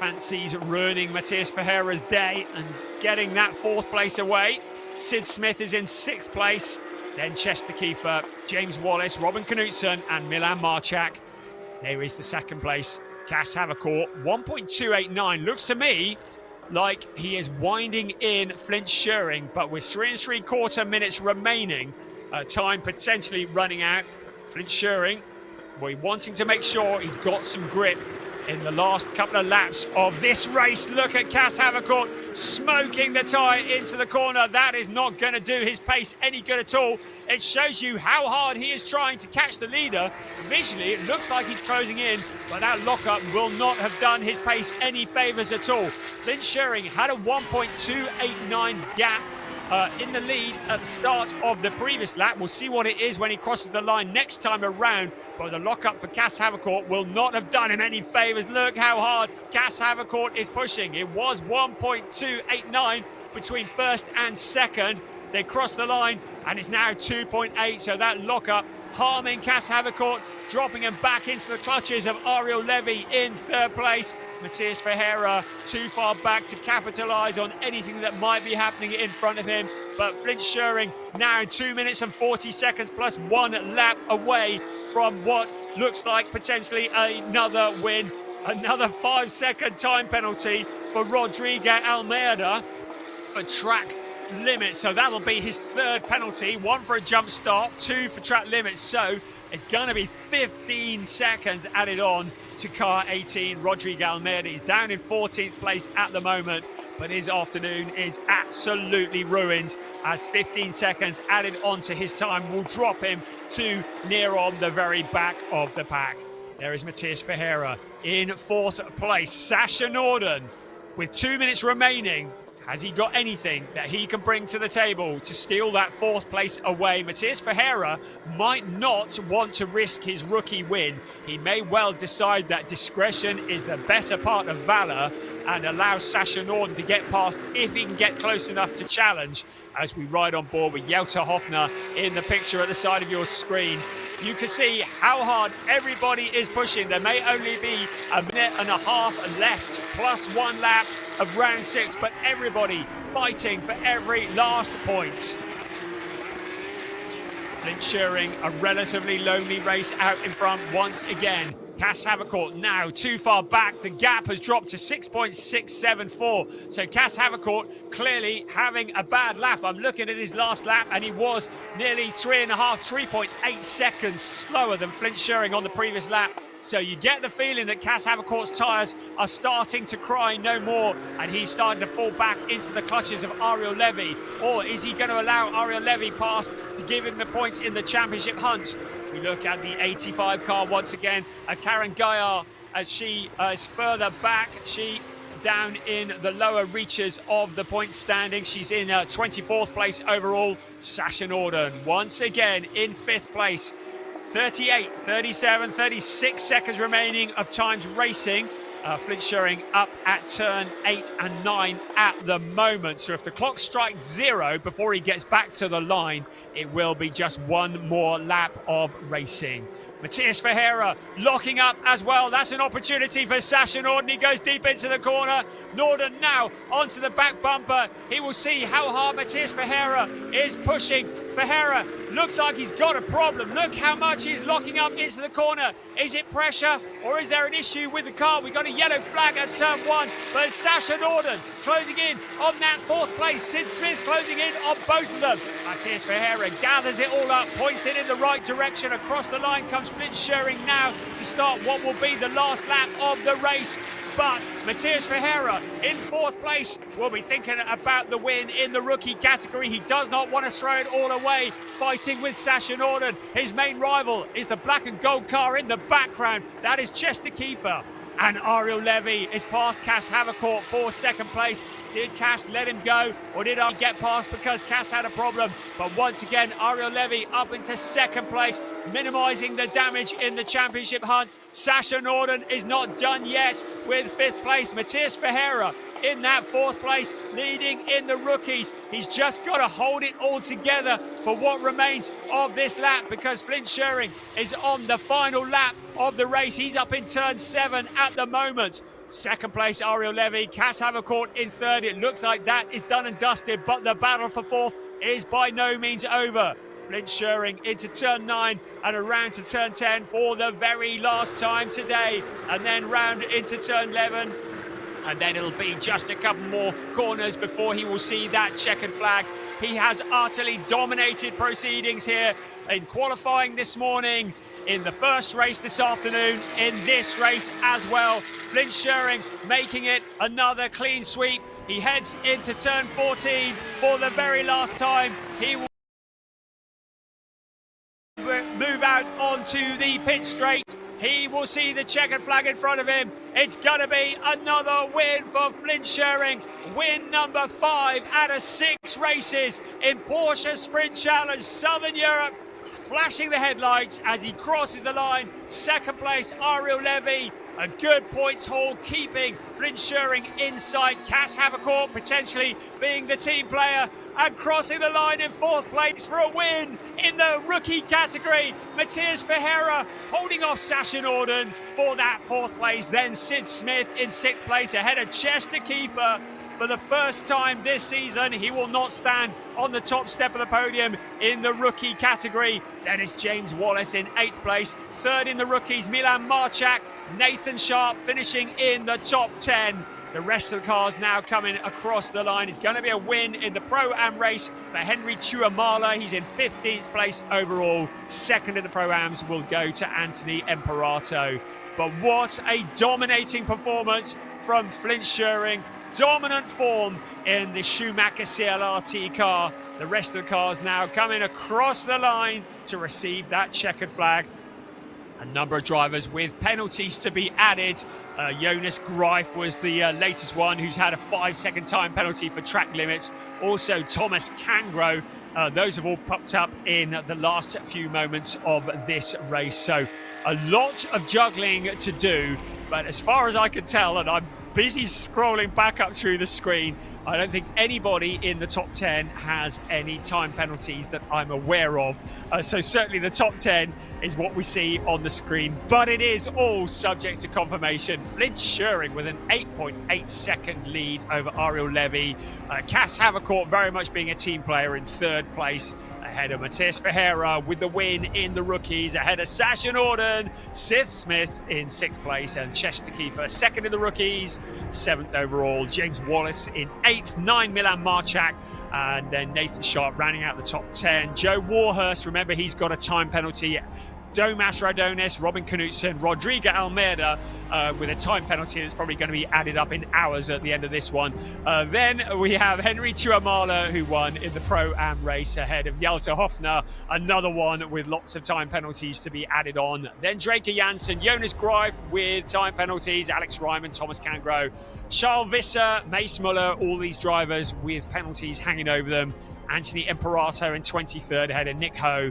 Fancies ruining Matheus Ferreira's day and getting that 4th place away. Sid Smith is in 6th place. Then Chester Kiefer, James Wallace, Robin Knutson and Milan Marchak. There is the 2nd place Cass Havercourt, 1.289. Looks to me like he is winding in Flint Schuring, but with 3 3/4 minutes remaining, time potentially running out. Flint Schuring, we're wanting to make sure he's got some grip in the last couple of laps of this race. Look at Cass Havercourt smoking the tyre into the corner. That is not going to do his pace any good at all. It shows you how hard he is trying to catch the leader. Visually, it looks like he's closing in, but that lockup will not have done his pace any favours at all. Flint Schuring had a 1.289 gap in the lead at the start of the previous lap. We'll see what it is when he crosses the line next time around, but the lockup for Cass Havercourt will not have done him any favours. Look how hard Cass Havercourt is pushing. It was 1.289 between first and second. They crossed the line and it's now 2.8, so that lockup harming Cass Havercourt, dropping him back into the clutches of Ariel Levy in third place. Matthias Ferreira too far back to capitalise on anything that might be happening in front of him. But Flint Schuring now 2 minutes and 40 seconds plus 1 lap away from what looks like potentially another win. Another 5-second time penalty for Rodrigo Almeida for track limits. So that'll be his 3rd penalty. 1 for a jump start, 2 for track limits. So it's going to be 15 seconds added on to car 18. Rodrigo Almeida is down in 14th place at the moment, but his afternoon is absolutely ruined as 15 seconds added onto his time will drop him to near on the very back of the pack. There is Matthias Ferreira in 4th place. Sasha Norden with 2 minutes remaining. Has he got anything that he can bring to the table to steal that 4th place away? Matthias Ferreira might not want to risk his rookie win. He may well decide that discretion is the better part of valour and allow Sasha Norden to get past if he can get close enough to challenge. As we ride on board with Jutta Hoffner in the picture at the side of your screen, you can see how hard everybody is pushing. There may only be a minute and a half left, plus 1 lap of round 6, but everybody fighting for every last point. Flint Schuring, a relatively lonely race out in front once again. Cass Havercourt now too far back. The gap has dropped to 6.674. So Cass Havercourt clearly having a bad lap. I'm looking at his last lap and he was nearly 3.8 seconds slower than Flint Schuring on the previous lap. So you get the feeling that Cass Havercourt's tyres are starting to cry no more and he's starting to fall back into the clutches of Ariel Levy. Or is he going to allow Ariel Levy past to give him the points in the championship hunt? We look at the 85 car once again. Karen Gaillard, as she is further back, she down in the lower reaches of the point standing. She's in 24th place overall. Sasha Norden once again in 5th place. 38, 37, 36 seconds remaining of timed racing. Flint Schuring up at turn 8 and 9 at the moment. So if the clock strikes 0 before he gets back to the line, it will be just 1 more lap of racing. Matthias Ferreira locking up as well. That's an opportunity for Sasha Norden. He goes deep into the corner. Norden now onto the back bumper. He will see how hard Matthias Ferreira is pushing. Ferreira looks like he's got a problem. Look how much he's locking up into the corner. Is it pressure or is there an issue with the car? We got a yellow flag at turn 1, but Sasha Norden closing in on that 4th place. Sid Smith closing in on both of them. Matthias Ferreira gathers it all up, points it in the right direction. Across the line comes Flint Schuring now to start what will be the last lap of the race. But Matthias Ferreira in 4th place will be thinking about the win in the rookie category. He does not want to throw it all away, fighting with Sasha Norden. His main rival is the black and gold car in the background. That is Chester Kiefer. And Ariel Levy is past Cass Havercourt for 2nd place. Did Cass let him go or did I get past because Cass had a problem? But once again, Ariel Levy up into 2nd place, minimising the damage in the championship hunt. Sasha Norden is not done yet with 5th place. Matthias Ferreira in that 4th place, leading in the rookies. He's just got to hold it all together for what remains of this lap because Flint Schuring is on the final lap of the race. He's up in turn 7 at the moment. 2nd place, Ariel Levy. Cass Havercourt in 3rd. It looks like that is done and dusted, but the battle for 4th is by no means over. Flint Schuring into turn 9 and around to turn 10 for the very last time today, and then round into turn 11. And then it'll be just a couple more corners before he will see that checkered flag. He has utterly dominated proceedings here in qualifying this morning, in the first race this afternoon, in this race as well. Flint Schuring making it another clean sweep. He heads into turn 14 for the very last time. He will move out onto the pit straight. He will see the checkered flag in front of him. It's going to be another win for Flint Schuring. Win number 5 out of 6 races in Porsche Sprint Challenge Southern Europe. Flashing the headlights as he crosses the line. Second place, Ariel Levy. A good points haul, keeping Flint Schuring in sight. Cass Havercourt potentially being the team player, and crossing the line in 4th place for a win in the rookie category. Matthias Ferreira holding off Sasha Norden for that 4th place. Then Sid Smith in 6th place ahead of Chester Keeper. For the first time this season, he will not stand on the top step of the podium in the rookie category. Then it's James Wallace in 8th place. 3rd in the rookies, Milan Marchak. Nathan Sharp finishing in the top 10. The rest of the cars now coming across the line. It's going to be a win in the Pro-Am race for Henry Tuamala. He's in 15th place overall. 2nd in the Pro-Ams will go to Anthony Imperato. But what a dominating performance from Flint Schuring. Dominant form in the Schumacher CLRT car. The rest of the cars now coming across the line to receive that checkered flag. A number of drivers with penalties to be added. Jonas Greif was the latest one, who's had a 5-second time penalty for track limits. Also Thomas Cangro. Those have all popped up in the last few moments of this race. So a lot of juggling to do. But as far as I can tell, and I'm busy scrolling back up through the screen, I don't think anybody in the top 10 has any time penalties that I'm aware of. So certainly the top 10 is what we see on the screen, but it is all subject to confirmation. Flint Schuring with an 8.8 second lead over Ariel Levy. Cass Havercourt very much being a team player in 3rd place, ahead of Matthias Ferreira with the win in the rookies, ahead of Sasha Norden. Sid Smith in 6th place, and Chester Keefer 2nd in the rookies, 7th overall. James Wallace in 8th, 9 Milan Marchak, and then Nathan Sharp rounding out the top 10. Joe Warhurst, remember he's got a time penalty. Domas Radonis, Robin Knutson, Rodrigo Almeida with a time penalty that's probably going to be added up in hours at the end of this one. Then we have Henry Tuamala, who won in the Pro-Am race ahead of Hjalte Hofner, another one with lots of time penalties to be added on. Then Draker Janssen, Jonas Greif with time penalties, Alex Ryman, Thomas Cangro, Charles Visser, Mace Muller, all these drivers with penalties hanging over them. Anthony Imperato in 23rd ahead of Nick Ho.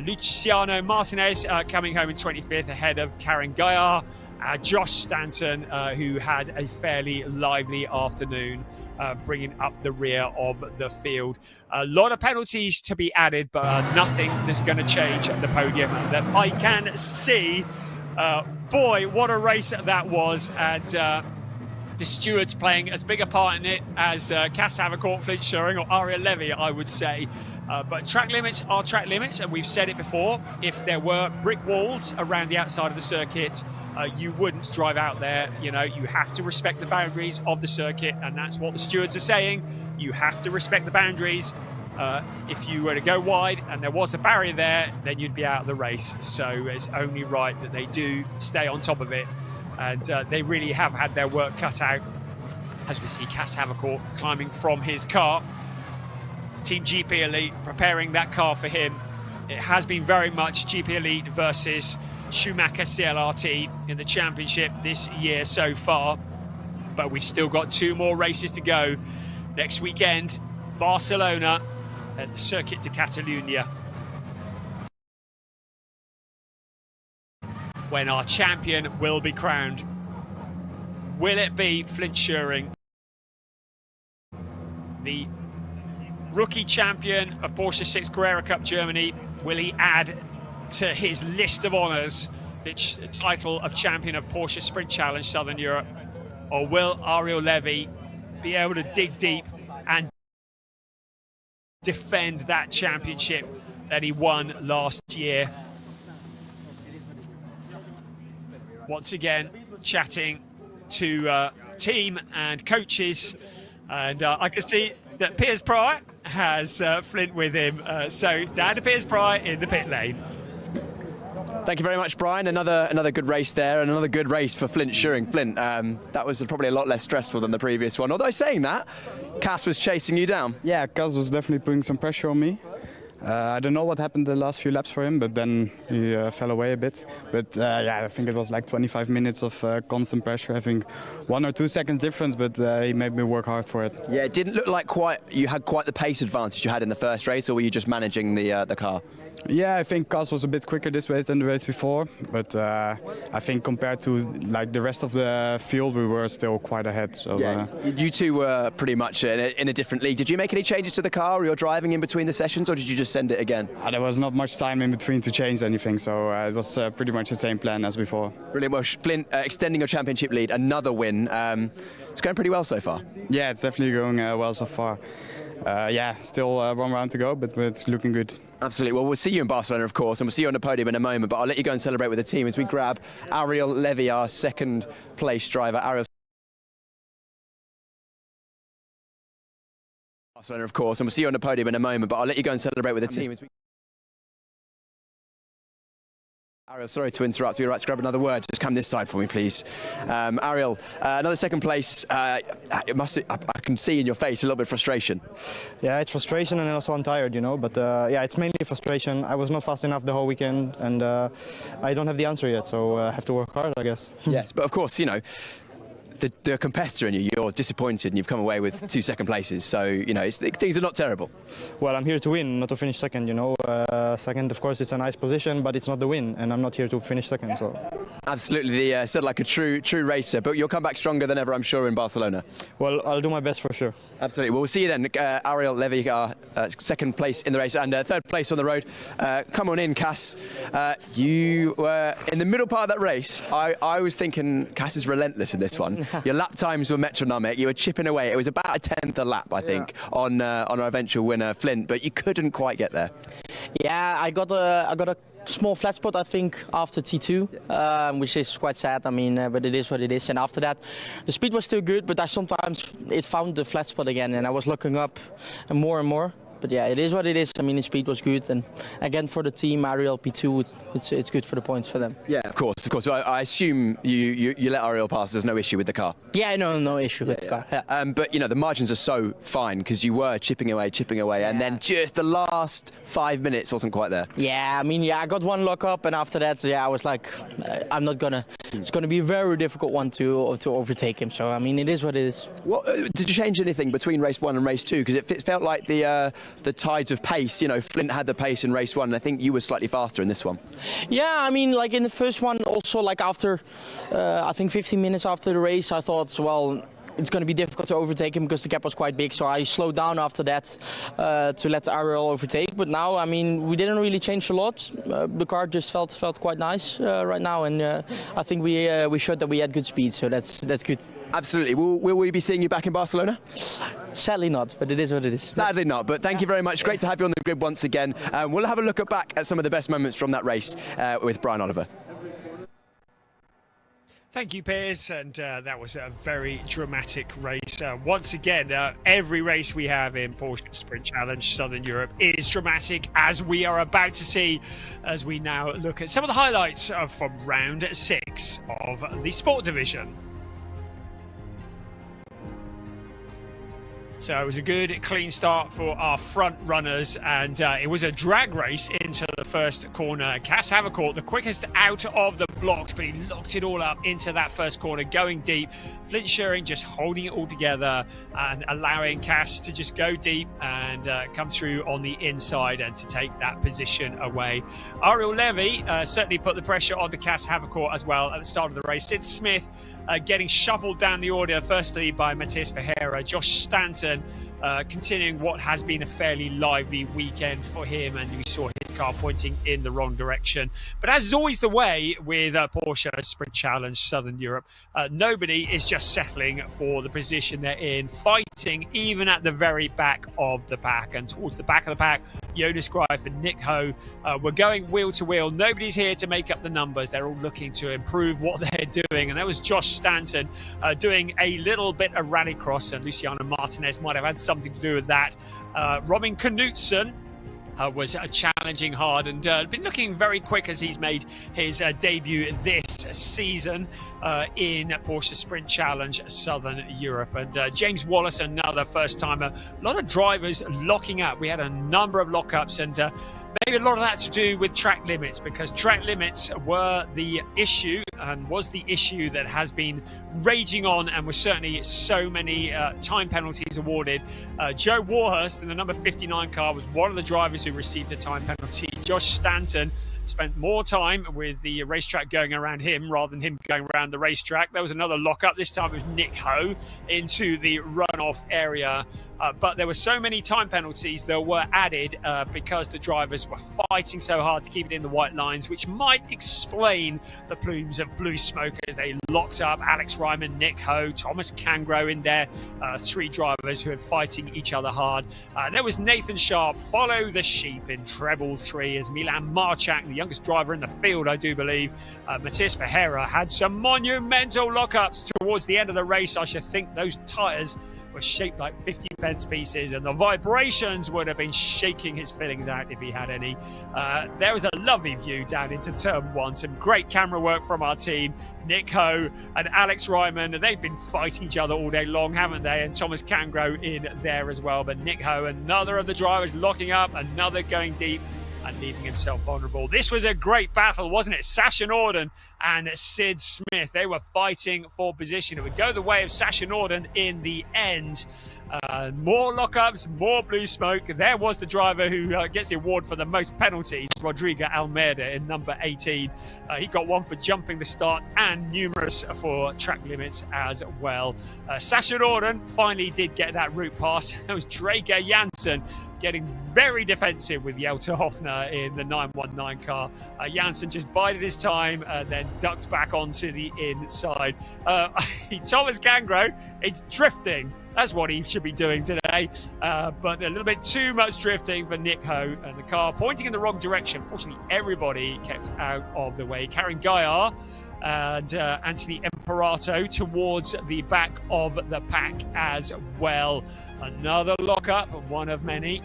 Luciano Martinez coming home in 25th ahead of Karen Gaillard. Josh Stanton, who had a fairly lively afternoon, bringing up the rear of the field. A lot of penalties to be added, but nothing that's going to change the podium that I can see. Boy, what a race that was. And the stewards playing as big a part in it as Cass Havercourt, Flint Schuring, or Ariel Levy, I would say. But track limits are track limits, and we've said it before. If there were brick walls around the outside of the circuit, you wouldn't drive out there. You know, you have to respect the boundaries of the circuit, and that's what the stewards are saying. You have to respect the boundaries. If you were to go wide and there was a barrier there, then you'd be out of the race. So it's only right that they do stay on top of it. And they really have had their work cut out, as we see Cass Havercourt climbing from his car. Team GP Elite preparing that car for him. It has been very much GP Elite versus Schumacher CLRT in the championship this year so far. But we've still got 2 more races to go. Next weekend, Barcelona at the Circuit de Catalunya, when our champion will be crowned. Will it be Flint Schuring, the rookie champion of Porsche 6 Carrera Cup Germany? Will he add to his list of honours the title of champion of Porsche Sprint Challenge Southern Europe? Or will Ariel Levy be able to dig deep and defend that championship that he won last year? once again chatting to team and coaches, and I can see that Piers Pryor has Flint with him. So down to Piers Pryor in the pit lane. Thank you very much, Brian. Another good race there, and another good race for Flint Schuring. Flint, that was probably a lot less stressful than the previous one. Although saying that, Cass was chasing you down. Yeah, Cass was definitely putting some pressure on me. I don't know what happened the last few laps for him, but then he fell away a bit. But yeah, I think it was like 25 minutes of constant pressure. I think 1 or 2 seconds difference, but he made me work hard for it. Yeah, it didn't look like you had quite the pace advantage you had in the first race, or were you just managing the car? Yeah, I think Cass was a bit quicker this race than the race before, but I think compared to like the rest of the field, we were still quite ahead. So yeah, you two were pretty much in a different league. Did you make any changes to the car or your driving in between the sessions, or did you just send it again? There was not much time in between to change anything, so it was pretty much the same plan as before. Brilliant. Well, Flint, extending your championship lead, another win. It's going pretty well so far. Yeah, it's definitely going well so far. Yeah, still 1 round to go, but it's looking good. Absolutely. Well, we'll see you in Barcelona, of course, and we'll see you on the podium in a moment, but I'll let you go and celebrate with the team as we grab Ariel Levy, our second place driver. Ariel, Barcelona, of course, and we'll see you on the podium in a moment, but I'll let you go and celebrate with the team. Ariel, sorry to interrupt. You're right to grab another word. Just come this side for me, please. Ariel, another second place. I can see in your face a little bit of frustration. Yeah, it's frustration, and also I'm tired, you know. But yeah, it's mainly frustration. I was not fast enough the whole weekend, and I don't have the answer yet, so I have to work hard, I guess. Yes, but of course, you know, the competitor in you, you're disappointed and you've come away with 2 second places, so you know things are not terrible. Well, I'm here to win, not to finish second, you know. Second, of course, it's a nice position, but it's not the win, and I'm not here to finish second. So absolutely, sort of like a true racer, but you'll come back stronger than ever, I'm sure, in Barcelona. Well, I'll do my best for sure. Absolutely. Well, we'll see you then. Ariel Levy, second place in the race, and third place on the road. Come on in, Cass. You were in the middle part of that race. I was thinking Cass is relentless in this one. Your lap times were metronomic. You were chipping away. It was about a 10th a lap, I think, on our eventual winner, Flint, but you couldn't quite get there. Yeah, I got a small flat spot, I think, after T2, which is quite sad. I mean, but it is what it is. And after that, the speed was still good, but I sometimes found the flat spot again, and I was looking up and more. But yeah, it is what it is. I mean, the speed was good, and again for the team, Ariel P2, it's good for the points for them. Yeah, of course. So I assume you let Ariel pass. There's no issue with the car. Yeah, no issue with the car. Yeah. But you know the margins are so fine because you were chipping away, and then just the last 5 minutes wasn't quite there. Yeah, I mean, I got one lock up, and after that, I was like, I'm not gonna. It's gonna be a very difficult one to overtake him. So I mean, it is what it is. What did you change anything between race 1 and race 2? Because it felt like the tides of pace, you know, Flint had the pace in race 1, and I think you were slightly faster in this one. Yeah, I mean, like in the first one, also like after, I think 15 minutes after the race, I thought, well, it's going to be difficult to overtake him because the gap was quite big, so I slowed down after that to let Ariel overtake. But now, I mean, we didn't really change a lot. The car just felt quite nice right now, and I think we showed that we had good speed, so that's good. Absolutely. Will we be seeing you back in Barcelona? Sadly not, but it is what it is. Sadly not, but thank you very much. Great to have you on the grid once again. We'll have a look back at some of the best moments from that race with Brian Oliver. Thank you, Piers, and that was a very dramatic race. Once again, every race we have in Porsche Sprint Challenge Southern Europe is dramatic, as we are about to see as we now look at some of the highlights from round 6 of the Sport Division. So it was a good, clean start for our front runners, and it was a drag race into the first corner. Cass Havercourt, the quickest out of the blocks, but he locked it all up into that first corner, going deep. Flint Schuring just holding it all together and allowing Cass to just go deep and come through on the inside and to take that position away. Ariel Levy certainly put the pressure on the Cass Havercourt as well at the start of the race. Sid Smith getting shuffled down the order, firstly by Matthias Ferreira. Josh Stanton continuing what has been a fairly lively weekend for him, and we saw his car pointing in the wrong direction. But as is always the way with Porsche Sprint Challenge Southern Europe, nobody is just settling for the position they're in, fighting even at the very back of the pack. And towards the back of the pack, Jonas Greif and Nick Ho were going wheel to wheel. Nobody's here to make up the numbers. They're all looking to improve what they're doing. And there was Josh Stanton doing a little bit of rallycross, and Luciano Martinez might have had something to do with that. Robin Knutsen was challenging hard and been looking very quick as he's made his debut this season in Porsche Sprint Challenge Southern Europe. And James Wallace, another first-timer. A lot of drivers locking up. We had a number of lockups, and maybe a lot of that to do with track limits, because track limits were the issue and was the issue that has been raging on, and was certainly so many time penalties awarded. Joe Warhurst in the number 59 car was one of the drivers who received a time penalty. Josh Stanton spent more time with the racetrack going around him rather than him going around the racetrack. There was another lockup. This time it was Nick Ho into the runoff area. But there were so many time penalties that were added because the drivers were fighting so hard to keep it in the white lines, which might explain the plumes of blue smoke as they locked up Alex Ryman, Nick Ho, Thomas Cangro in there, three drivers who were fighting each other hard. There was Nathan Sharp, follow the sheep in treble 3 as Milan Marchak, the youngest driver in the field, I do believe. Matthias Ferreira had some monumental lockups towards the end of the race. I should think those tyres were shaped like 50 pence pieces, and the vibrations would have been shaking his fillings out if he had any. There was a lovely view down into turn 1. Some great camera work from our team. Nick Ho and Alex Ryman, they've been fighting each other all day long, haven't they? And Thomas Cangro in there as well. But Nick Ho, another of the drivers locking up, another going deep and leaving himself vulnerable. This was a great battle, wasn't it? Sasha Norden and Sid Smith, they were fighting for position. It would go the way of Sasha Norden in the end. More lockups, more blue smoke. There was the driver who gets the award for the most penalties, Rodrigo Almeida in number 18. He got one for jumping the start and numerous for track limits as well. Sasha Norden finally did get that route pass. It was Drager Janssen getting very defensive with Jelter Hoffner in the 919 car. Janssen just bided his time, then ducked back onto the inside. Thomas Cangro is drifting. That's what he should be doing today. But a little bit too much drifting for Nick Ho, and the car pointing in the wrong direction. Fortunately, everybody kept out of the way. Karen Gaillard and Anthony Imperato towards the back of the pack as well. Another lockup, one of many.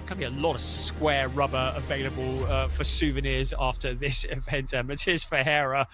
Can be a lot of square rubber available for souvenirs after this event. Matthias Ferreira,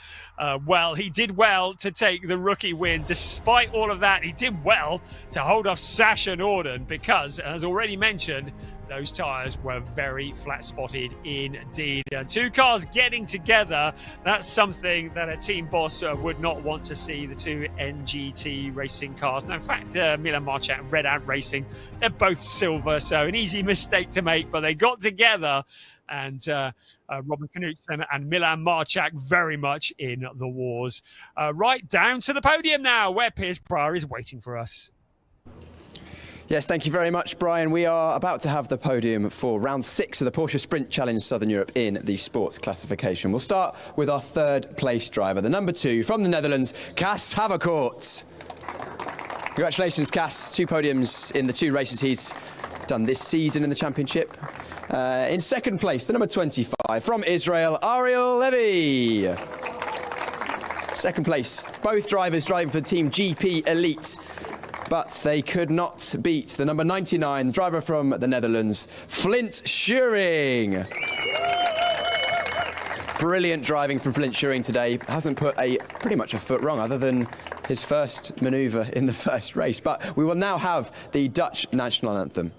well, he did well to take the rookie win. Despite all of that, he did well to hold off Sasha Norden because, as already mentioned, those tyres were very flat-spotted indeed. Two cars getting together, that's something that a team boss would not want to see, the two NGT racing cars. No, in fact, Milan Marchak and Red Ant Racing, they're both silver, so an easy mistake to make, but they got together. And Robin Knutsen and Milan Marchak very much in the wars. Right down to the podium now, where Piers Pryor is waiting for us. Yes, thank you very much, Brian. We are about to have the podium for round 6 of the Porsche Sprint Challenge Southern Europe in the sports classification. We'll start with our third place driver, the number 2 from the Netherlands, Cas Havercourt. Congratulations, Cas. 2 podiums in the 2 races he's done this season in the championship. In second place, the number 25 from Israel, Ariel Levy. Second place, both drivers driving for Team GP Elite. But they could not beat the number 99, the driver from the Netherlands, Flint Schuring. Brilliant driving from Flint Schuring today. Hasn't put pretty much a foot wrong other than his first manoeuvre in the first race. But we will now have the Dutch national anthem.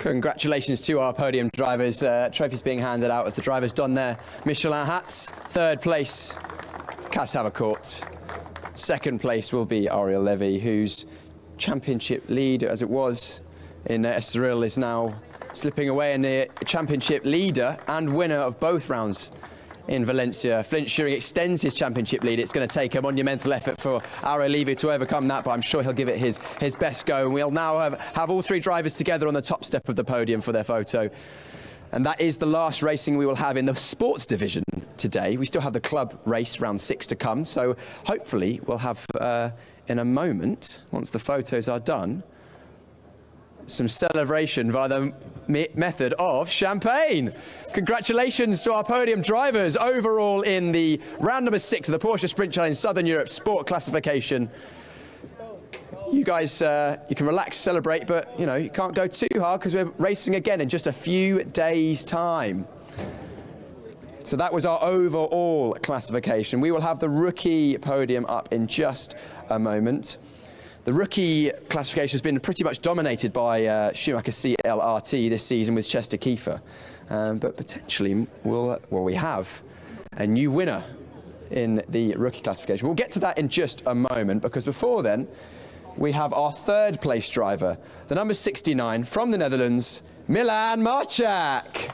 Congratulations to our podium drivers. Trophies being handed out as the drivers don their Michelin hats. Third place, Cas Havercourt. Second place will be Ariel Levy, whose championship lead, as it was in Estoril, is now slipping away, and the championship leader and winner of both rounds in Valencia. Flint Schuring extends his championship lead. It's going to take a monumental effort for Ariel Levy to overcome that, but I'm sure he'll give it his best go. And we'll now have all three drivers together on the top step of the podium for their photo. And that is the last racing we will have in the sports division today. We still have the club race, round 6, to come. So hopefully we'll have, in a moment, once the photos are done, some celebration via the method of champagne. Congratulations to our podium drivers overall in the round number 6 of the Porsche Sprint Challenge Southern Europe Sport Classification. You guys, you can relax, celebrate, but you can't go too hard because we're racing again in just a few days' time. So that was our overall classification. We will have the rookie podium up in just a moment. The rookie classification has been pretty much dominated by Schumacher CLRT this season with Chester Kiefer. But potentially we have a new winner in the rookie classification. We'll get to that in just a moment, because before then, we have our third place driver, the number 69 from the Netherlands, Milan Marchak.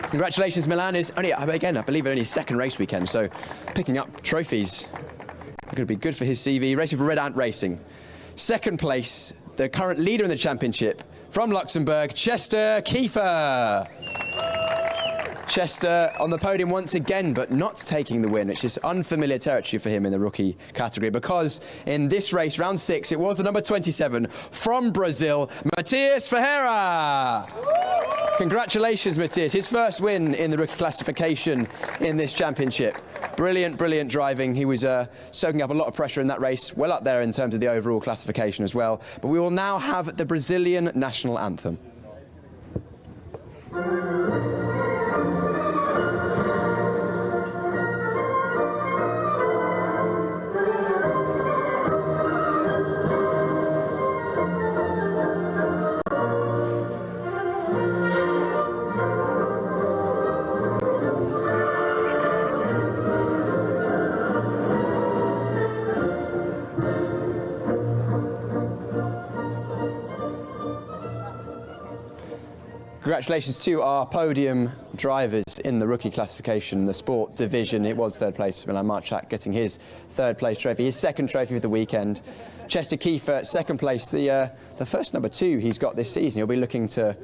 Congratulations, Milan is only, again, I believe only his second race weekend, so picking up trophies. Going to be good for his CV. Racing for Red Ant Racing. Second place, the current leader in the championship from Luxembourg, Chester Kiefer. Chester on the podium once again, but not taking the win. It's just unfamiliar territory for him in the rookie category, because in this race, round 6, it was the number 27 from Brazil, Matias Ferreira. Congratulations, Matias. His first win in the rookie classification in this championship. Brilliant, brilliant driving. He was soaking up a lot of pressure in that race, well up there in terms of the overall classification as well. But we will now have the Brazilian national anthem. Congratulations to our podium drivers in the rookie classification, the sport division. It was third place, Milan Marchak getting his third place trophy, his second trophy of the weekend. Chester Kiefer, second place, the first number 2 he's got this season. He'll be looking to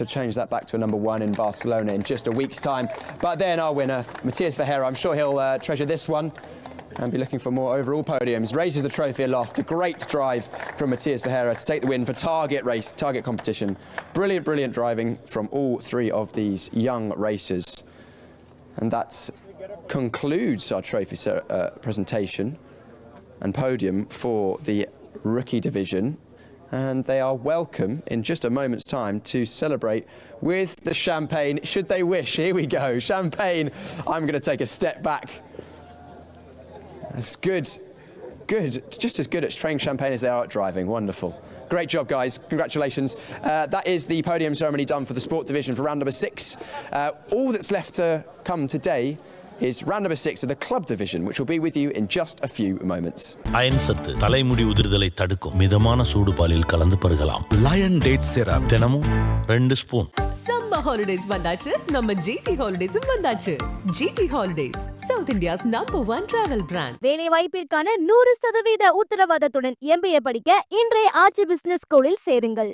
change that back to a number 1 in Barcelona in just a week's time. But then our winner, Matias Ferreira, I'm sure he'll treasure this one and be looking for more overall podiums. Raises the trophy aloft. A great drive from Matias Ferreira to take the win for target competition. Brilliant, brilliant driving from all 3 of these young racers. And that concludes our trophy presentation and podium for the rookie division. And they are welcome in just a moment's time to celebrate with the champagne, should they wish. Here we go, champagne. I'm going to take a step back. That's good, just as good at spraying champagne as they are at driving. Wonderful. Great job, guys. Congratulations. That is the podium ceremony done for the sport division for round number 6. All that's left to come today is round number 6 of the club division, which will be with you in just a few moments. Iron சத்து தலைமுடி உதிர்தலை தடுக்கும் மிதமான சூடு பாலில் கலந்து பருகலாம். Lion date syrup தினமும் 2 spoon. Summer holidays வந்தாச்சு, நம்ம GT Holidays வந்தாச்சு. GT Holidays, South India's #1 travel brand. வேலை வாய்ப்பிற்கான 100% உத்தரவாதத்துடன் MBA படிக்க இன்றைய ஆச்சி பிசினஸ் ஸ்கூலில் சேருங்கள்.